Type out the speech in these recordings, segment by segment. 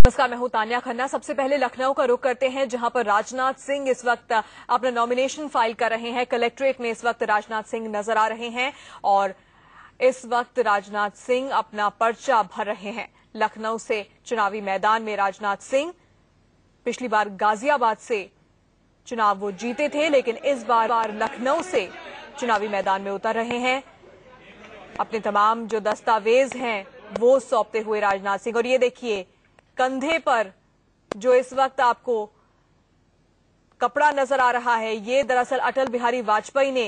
नमस्कार, मैं हूं तान्या खन्ना। सबसे पहले लखनऊ का रुख करते हैं, जहां पर राजनाथ सिंह इस वक्त अपना नॉमिनेशन फाइल कर रहे हैं। कलेक्ट्रेट में इस वक्त राजनाथ सिंह नजर आ रहे हैं और इस वक्त राजनाथ सिंह अपना पर्चा भर रहे हैं। लखनऊ से चुनावी मैदान में राजनाथ सिंह पिछली बार गाजियाबाद से चुनाव वो जीते थे, लेकिन इस बार लखनऊ से चुनावी मैदान में उतर रहे हैं। अपने तमाम जो दस्तावेज हैं वो सौंपते हुए राजनाथ सिंह। और ये देखिए, कंधे पर जो इस वक्त आपको कपड़ा नजर आ रहा है, ये दरअसल अटल बिहारी वाजपेयी ने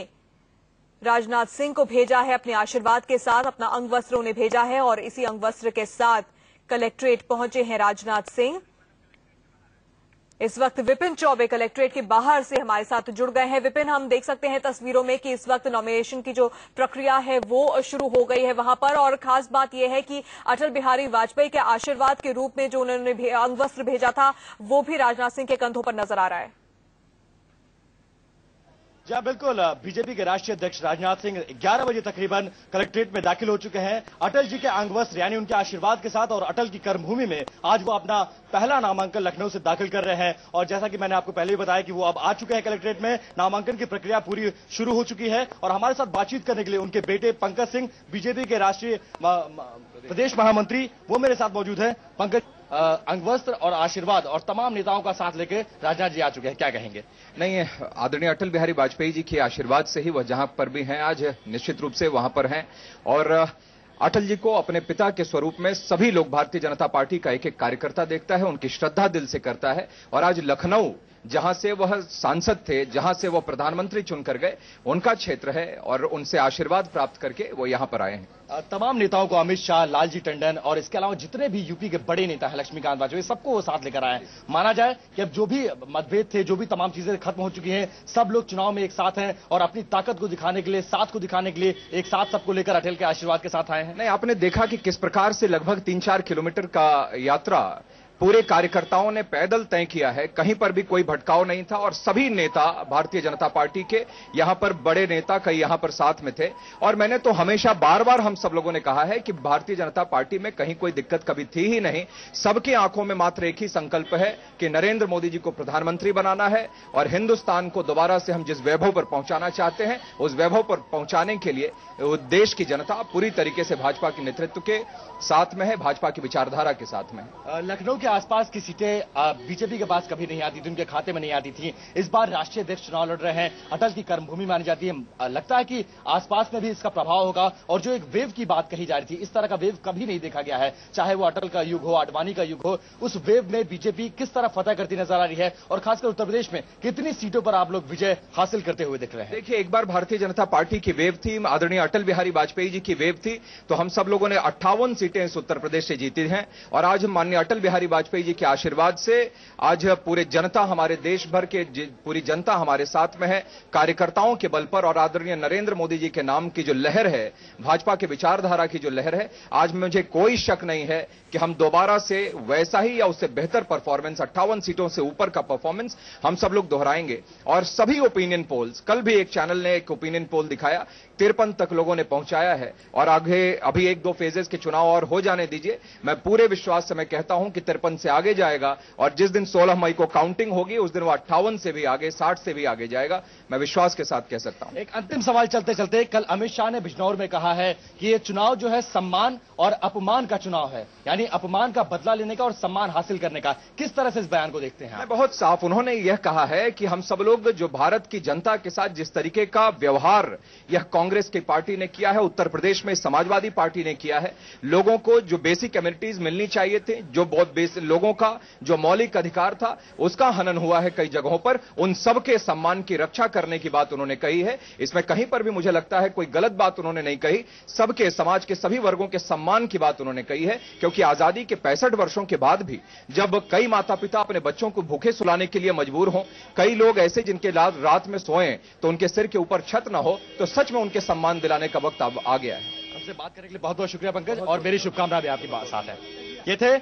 राजनाथ सिंह को भेजा है। अपने आशीर्वाद के साथ अपना अंग वस्त्र उन्हें भेजा है और इसी अंग वस्त्र के साथ कलेक्ट्रेट पहुंचे हैं राजनाथ सिंह। इस वक्त विपिन चौबे कलेक्ट्रेट के बाहर से हमारे साथ जुड़ गए हैं। विपिन, हम देख सकते हैं तस्वीरों में कि इस वक्त नॉमिनेशन की जो प्रक्रिया है वो शुरू हो गई है वहां पर, और खास बात यह है कि अटल बिहारी वाजपेयी के आशीर्वाद के रूप में जो उन्होंने अंगवस्त्र भेजा था वो भी राजनाथ सिंह के कंधों पर नजर आ रहा है। जी बिल्कुल, बीजेपी के राष्ट्रीय अध्यक्ष राजनाथ सिंह 11 बजे तकरीबन कलेक्ट्रेट में दाखिल हो चुके हैं। अटल जी के अंगवस्त्र यानी उनके आशीर्वाद के साथ और अटल की कर्मभूमि में आज वो अपना पहला नामांकन लखनऊ से दाखिल कर रहे हैं। और जैसा कि मैंने आपको पहले भी बताया कि वो अब आ चुके हैं कलेक्ट्रेट में। नामांकन की प्रक्रिया पूरी शुरू हो चुकी है और हमारे साथ बातचीत करने के लिए उनके बेटे पंकज सिंह, बीजेपी के राष्ट्रीय प्रदेश महामंत्री, वो मेरे साथ मौजूद है। पंकज, अंगवस्त्र और आशीर्वाद और तमाम नेताओं का साथ लेकर राजनाथ जी आ चुके हैं, क्या कहेंगे? नहीं, आदरणीय अटल बिहारी वाजपेयी जी के आशीर्वाद से ही वह जहां पर भी हैं आज निश्चित रूप से वहां पर हैं। और अटल जी को अपने पिता के स्वरूप में सभी लोग, भारतीय जनता पार्टी का एक एक कार्यकर्ता देखता है, उनकी श्रद्धा दिल से करता है। और आज लखनऊ जहां से वह सांसद थे, जहां से वह प्रधानमंत्री चुनकर गए, उनका क्षेत्र है और उनसे आशीर्वाद प्राप्त करके वो यहां पर आए हैं। तमाम नेताओं को, अमित शाह, लालजी टंडन और इसके अलावा जितने भी यूपी के बड़े नेता हैं, लक्ष्मीकांत वाजपेयी, सबको वो साथ लेकर आए हैं। माना जाए कि अब जो भी मतभेद थे, जो भी तमाम चीजें खत्म हो चुकी हैं, सब लोग चुनाव में एक साथ हैं और अपनी ताकत को दिखाने के लिए, साथ को दिखाने के लिए एक साथ सबको लेकर अटल के आशीर्वाद के साथ आए हैं। नहीं, आपने देखा कि किस प्रकार से लगभग 3-4 किलोमीटर का यात्रा पूरे कार्यकर्ताओं ने पैदल तय किया है। कहीं पर भी कोई भटकाव नहीं था और सभी नेता भारतीय जनता पार्टी के, यहां पर बड़े नेता कई यहां पर साथ में थे। और मैंने तो हमेशा बार बार हम सब लोगों ने कहा है कि भारतीय जनता पार्टी में कहीं कोई दिक्कत कभी थी ही नहीं। सबकी आंखों में मात्र एक ही संकल्प है कि नरेंद्र मोदी जी को प्रधानमंत्री बनाना है और हिंदुस्तान को दोबारा से हम जिस वैभव पर पहुंचाना चाहते हैं, उस वैभव पर पहुंचाने के लिए देश की जनता पूरी तरीके से भाजपा के नेतृत्व के साथ में है, भाजपा की विचारधारा के साथ में है। लखनऊ के आसपास की सीटें बीजेपी के पास कभी नहीं आती थी, उनके खाते में नहीं आती थी। इस बार राष्ट्रीय अध्यक्ष चुनाव लड़ रहे हैं, अटल की कर्मभूमि मानी जाती है। लगता है कि आसपास में भी इसका प्रभाव होगा। और जो एक वेव की बात कही जा रही थी, इस तरह का वेव कभी नहीं देखा गया है, चाहे वो अटल का युग हो, आडवाणी का युग हो। उस वेव में बीजेपी किस तरह फतह करती नजर आ रही है और खासकर उत्तर प्रदेश में कितनी सीटों पर आप लोग विजय हासिल करते हुए दिख रहे हैं? देखिए, एक बार भारतीय जनता पार्टी की वेव थी, आदरणीय अटल बिहारी वाजपेयी जी की वेव थी, तो हम सब लोगों ने 58 सीटें इस उत्तर प्रदेश से जीती हैं। और आज माननीय अटल बिहारी वाजपेयी जी के आशीर्वाद से आज पूरे जनता, हमारे देश भर के पूरी जनता हमारे साथ में है, कार्यकर्ताओं के बल पर। और आदरणीय नरेंद्र मोदी जी के नाम की जो लहर है, भाजपा के विचारधारा की जो लहर है, आज मुझे कोई शक नहीं है कि हम दोबारा से वैसा ही या उससे बेहतर परफॉर्मेंस, 58 सीटों से ऊपर का परफॉर्मेंस हम सब लोग दोहराएंगे। और सभी ओपिनियन पोल्स, कल भी एक चैनल ने एक ओपिनियन पोल दिखाया, 53 तक लोगों ने पहुंचाया है। और आगे अभी 1-2 फेजेस के चुनाव और हो जाने दीजिए, मैं पूरे विश्वास से मैं कहता हूं कि 53 से आगे जाएगा। और जिस दिन 16 मई को काउंटिंग होगी, उस दिन वो 58 से भी आगे, 60 से भी आगे जाएगा, मैं विश्वास के साथ कह सकता हूं। एक अंतिम सवाल चलते चलते, कल अमित शाह ने बिजनौर में कहा है कि ये चुनाव जो है सम्मान और अपमान का चुनाव है, यानी अपमान का बदला लेने का और सम्मान हासिल करने का। किस तरह से इस बयान को देखते हैं? बहुत साफ उन्होंने यह कहा है कि हम सब लोग जो भारत की जनता के साथ जिस तरीके का व्यवहार यह कांग्रेस की पार्टी ने किया है, उत्तर प्रदेश में समाजवादी पार्टी ने किया है, लोगों को जो बेसिक कम्युनिटीज मिलनी चाहिए थे, जो बहुत लोगों का जो मौलिक अधिकार था, उसका हनन हुआ है कई जगहों पर। उन सबके सम्मान की रक्षा करने की बात उन्होंने कही है। इसमें कहीं पर भी मुझे लगता है कोई गलत बात उन्होंने नहीं कही। सबके, समाज के सभी वर्गों के सम्मान की बात उन्होंने कही है। क्योंकि आजादी के 65 वर्षों के बाद भी जब कई माता पिता अपने बच्चों को भूखे सुलाने के लिए मजबूर हों, कई लोग ऐसे जिनके रात में सोएं तो उनके सिर के ऊपर छत न हो, तो सच में उनके सम्मान दिलाने का वक्त अब आ गया है। हमसे बात करने के लिए बहुत बहुत शुक्रिया पंकज, और मेरी शुभकामनाएं भी आपके साथ है। ये थे